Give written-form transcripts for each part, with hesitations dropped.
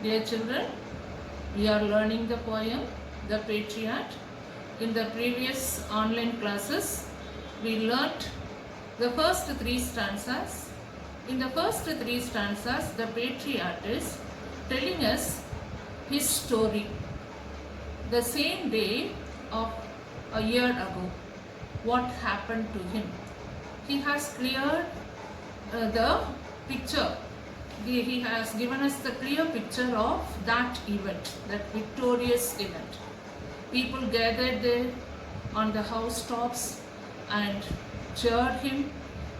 Dear children, we are learning the poem The Patriot. In the previous online classes, we learnt the first three stanzas. In the first three stanzas, the patriot is telling us his story. The same day of a year ago, what happened to him. He has cleared the picture. He has given us the clear picture of that event, that victorious event. People gathered there on the housetops and cheered him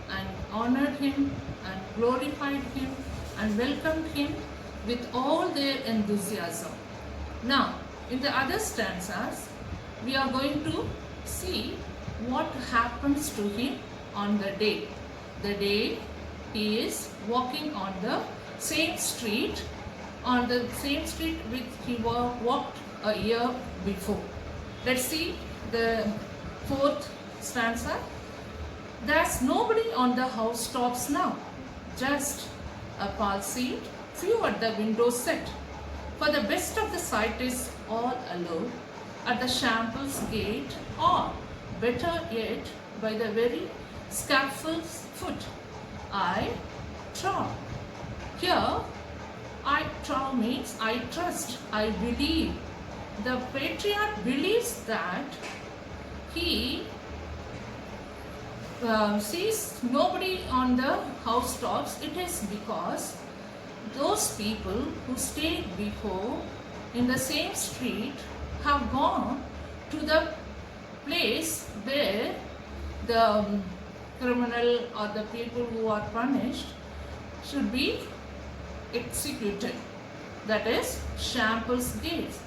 and honored him and glorified him and welcomed him with all their enthusiasm. Now, in the other stanzas, we are going to see what happens to him on the day he is walking on the same street which he walked a year before. Let's see the fourth stanza. There's nobody on the housetops now, just a palsied few at the window set. For the best of the sight is all alone at the Shambles gate, or better yet, by the very scaffold's foot. I trow. Here, I trow means I trust, I believe. The patriot believes that he sees nobody on the housetops. It is because those people who stayed before in the same street have gone to the place where the criminal or the people who are punished should be executed. That is Shambles gates.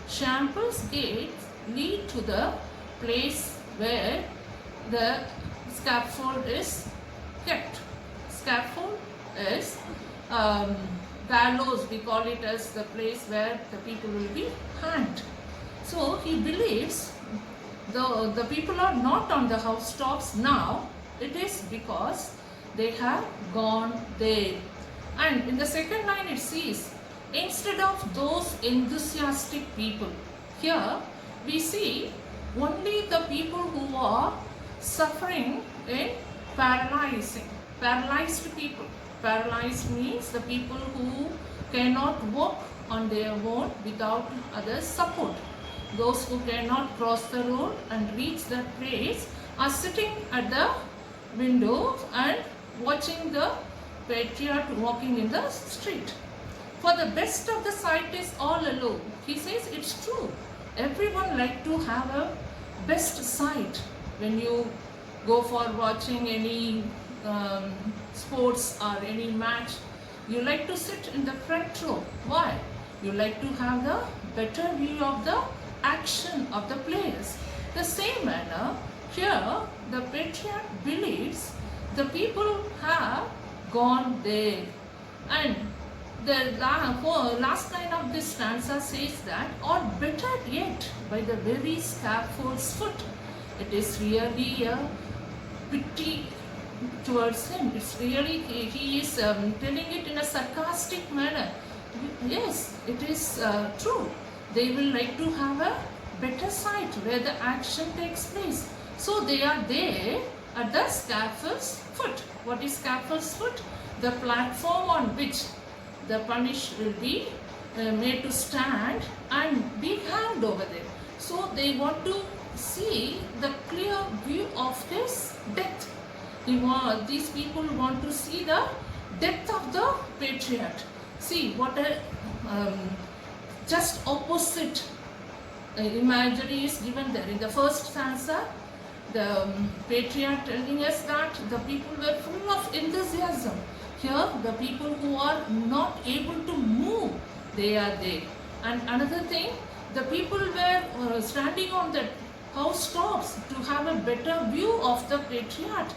Shambles gates lead to the place where the scaffold is kept. Scaffold is gallows, we call it as the place where the people will be hanged. So he believes the people are not on the housetops now. It is because they have gone there. And in the second line it says, instead of those enthusiastic people, here we see only the people who are suffering in paralyzed people. Paralyzed means the people who cannot walk on their own without others' support. Those who cannot cross the road and reach that place are sitting at the windows and watching the patriot walking in the street. For the best of the sight is all alone. He says it's true. Everyone like to have a best sight. When you go for watching any sports or any match, you like to sit in the front row. Why? You like to have the better view of the action of the players. The same manner, here the patriot believes the people have gone there. And the last line of this stanza says that, or better yet, by the very scaffold's foot. It is really a pity towards him. It's really, he is telling it in a sarcastic manner. Yes, it is true. They will like to have a better sight where the action takes place. So they are there at the scaffold's foot. What is scaffold's foot? The platform on which the punished will be made to stand and be hanged over there. So they want to see the clear view of his death. These people want to see the death of the patriot. See what a just opposite imagery is given there. In the first stanza, the patriot telling us that the people were full of enthusiasm. Here, the people who are not able to move, they are there. And another thing, the people were standing on the housetops to have a better view of the patriot.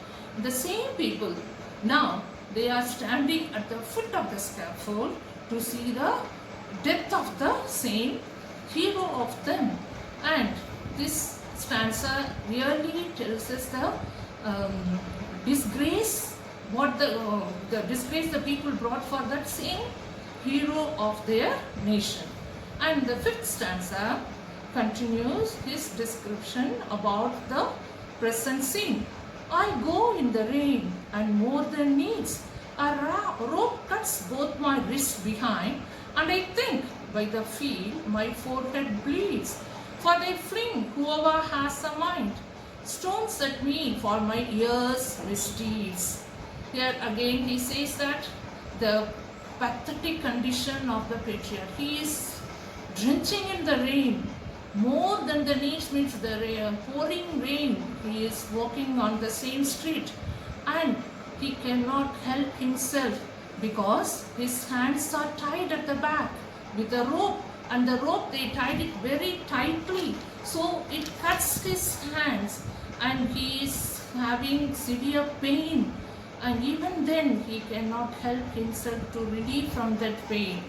The same people, now they are standing at the foot of the scaffold to see the death of the same hero of them. And this stanza really tells us the disgrace, what the disgrace the people brought for that same hero of their nation. And the fifth stanza continues his description about the present scene. I go in the rain, and more than needs, a rope cuts both my wrists behind, and I think by the feel my forehead bleeds. For they fling whoever has a mind, stones at me for my ears' misdeeds. Here again he says that the pathetic condition of the patriarch. He is drenching in the rain. More than the needs means the pouring rain. He is walking on the same street and he cannot help himself because his hands are tied at the back with a rope, and the rope they tied it very tightly, so it cuts his hands and he is having severe pain, and even then he cannot help himself to relieve from that pain,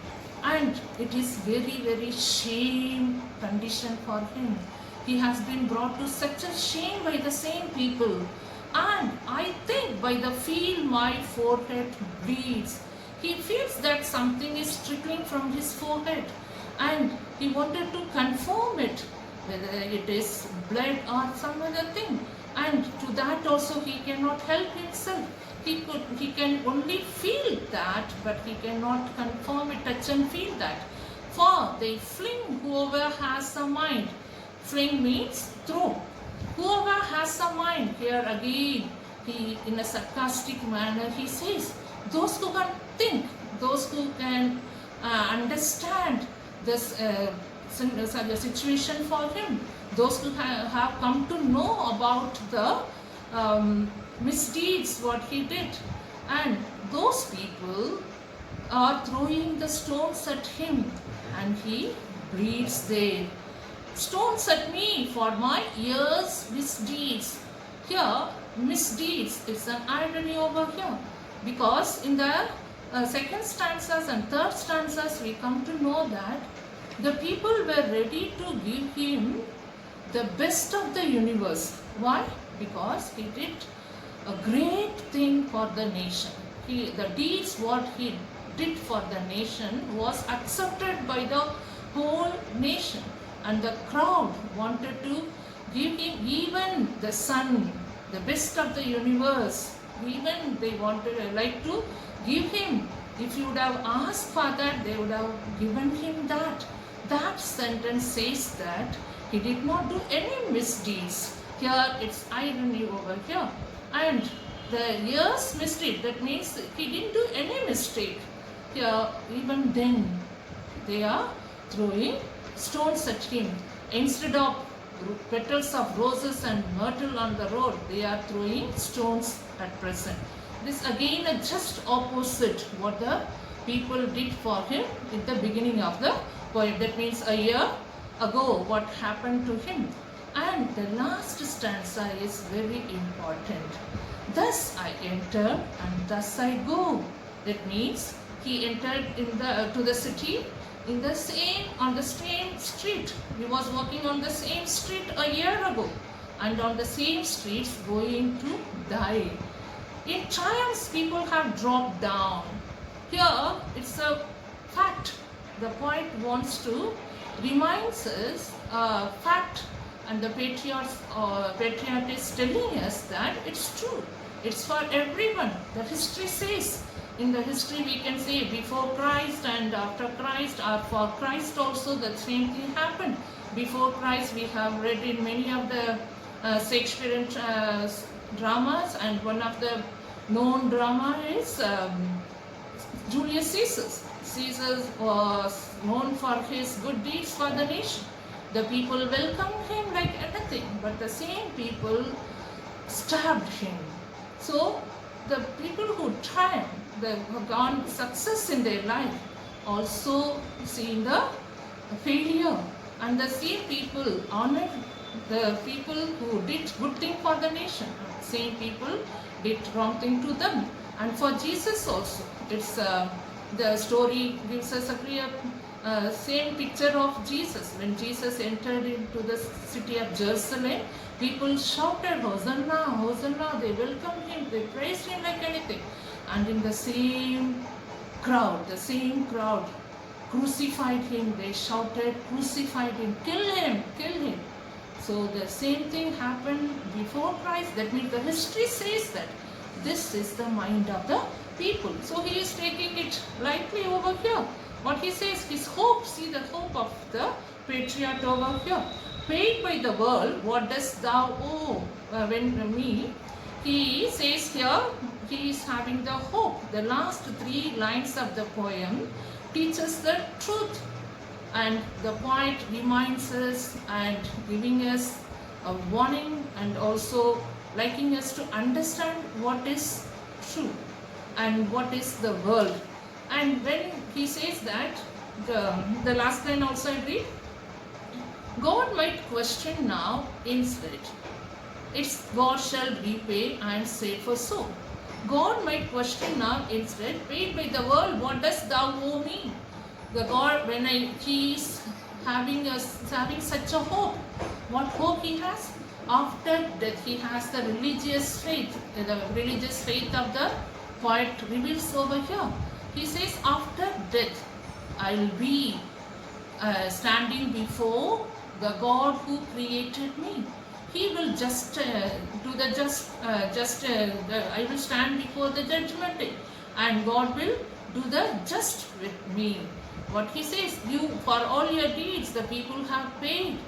and it is very shame condition for him. He has been brought to such a shame by the same people, and I think by the feel my forehead bleeds. He feels that something is trickling from his forehead and he wanted to confirm it, whether it is blood or some other thing, and to that also he cannot help himself. He can only feel that, but he cannot confirm it, touch and feel that. For they fling whoever has a mind. Fling means throw. Whoever has a mind, here again he in a sarcastic manner he says, those who can think, those who can understand this the situation for him, those who have come to know about the misdeeds what he did, and those people are throwing the stones at him and he bleeds there. Stones at me for my years' misdeeds. Here misdeeds is an irony over here, because in the second stanzas and third stanzas we come to know that the people were ready to give him the best of the universe. Why? Because he did a great thing for the nation. The deeds what he did for the nation was accepted by the whole nation, and the crowd wanted to give him even the sun, the best of the universe. Even they wanted like to give him. If you would have asked for that, they would have given him that. That sentence says that he did not do any misdeeds. Here it's irony over here. And the year's mistake, that means he didn't do any mistake. Here even then they are throwing stones at him. Instead of petals of roses and myrtle on the road, they are throwing stones at present. This again a just opposite what the people did for him in the beginning of the poem. That means a year ago what happened to him. And the last stanza is very important. Thus I enter and thus I go. That means he entered to the city on the same street. He was walking on the same street a year ago, and on the same streets going to die. In triumphs people have dropped down. Here it's a fact. The poet wants to remind us a fact, and the patriarch is telling us that it's true. It's for everyone. The history says. In the history we can say before Christ and after Christ, or for Christ also the same thing happened. Before Christ we have read in many of the Shakespearean dramas, and one of the known drama is Julius Caesar. Caesar was known for his good deeds for the nation. The people welcomed him like anything, but the same people stabbed him. So the people who triumphed, they have gone success in their life, also seen the failure, and the same people honored the people who did good thing for the nation. Same people did wrong thing to them. And for Jesus also, it's the story gives us a clear same picture of Jesus. When Jesus entered into the city of Jerusalem, people shouted, Hosanna, Hosanna. They welcomed him, they praised him like anything. And in the same crowd, the same crowd, crucified him. They shouted, crucified him, kill him, kill him. So the same thing happened before Christ. That means the history says that this is the mind of the people. So he is taking it lightly over here. What he says, his hope, see the hope of the patriarch over here. Paid by the world, what dost thou owe? He says here, he is having the hope. The last 3 lines of the poem teaches the truth. And the poet reminds us and giving us a warning and also liking us to understand what is true and what is the world. And when he says that, the last line also I read, God might question now instead. It's God shall repay and say for so. God might question now instead, paid by the world, what dost thou owe me? The God, he is having such a hope. What hope he has? After death, he has the religious faith. The religious faith of the poet reveals over here. He says, after death, I will be standing before the God who created me. He will I will stand before the judgment day, and God will do the just with me. What he says, you, for all your deeds, the people have paid,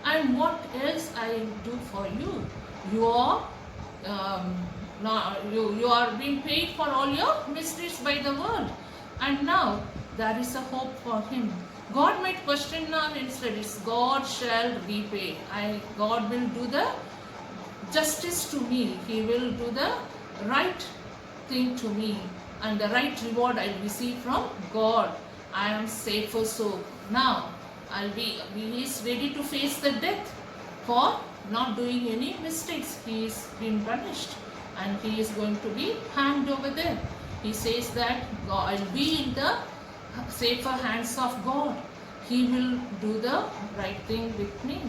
and what else I do for you? You are you are being paid for all your misdeeds by the world, and now there is a hope for him. God might question now instead, it's God shall repay. God will do the justice to me. He will do the right thing to me, and the right reward I will receive from God. I am safe for so. Now he is ready to face the death for not doing any mistakes. He is being punished and he is going to be hanged over there. He says that I will be in the safer hands of God. He will do the right thing with me.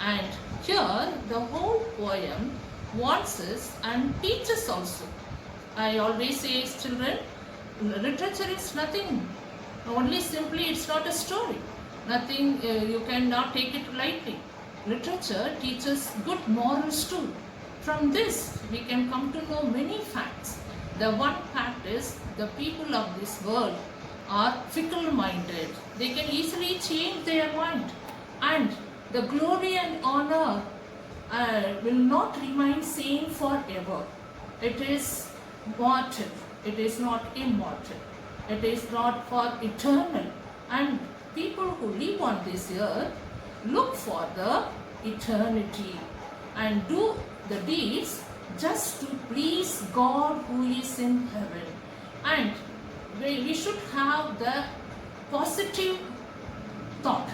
And here the whole poem warns us and teaches also. I always say, children, literature is nothing. Only simply, it's not a story. Nothing, you cannot take it lightly. Literature teaches good morals too. From this, we can come to know many facts. The one fact is, the people of this world are fickle-minded. They can easily change their mind. And the glory and honor will not remain same forever. It is mortal. It is not immortal. It is not for eternal. And people who live on this earth look for the eternity and do the deeds just to please God who is in heaven. And we should have the positive thought.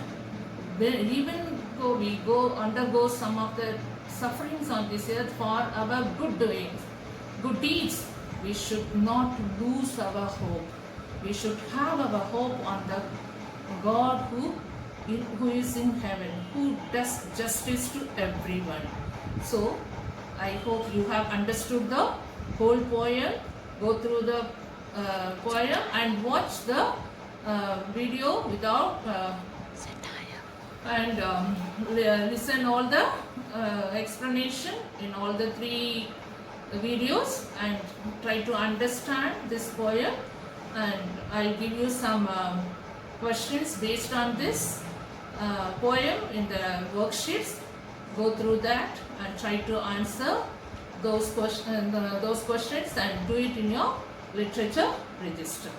Even though we undergo some of the sufferings on this earth for our good doings, good deeds, we should not lose our hope. We should have our hope on the God who is in heaven, who does justice to everyone. So, I hope you have understood the whole poem. Go through the poem and watch the video without and listen all the explanation in all the 3 videos and try to understand this poem. And I'll give you some questions based on this poem in the worksheets. Go through that and try to answer those questions and do it in your literature register.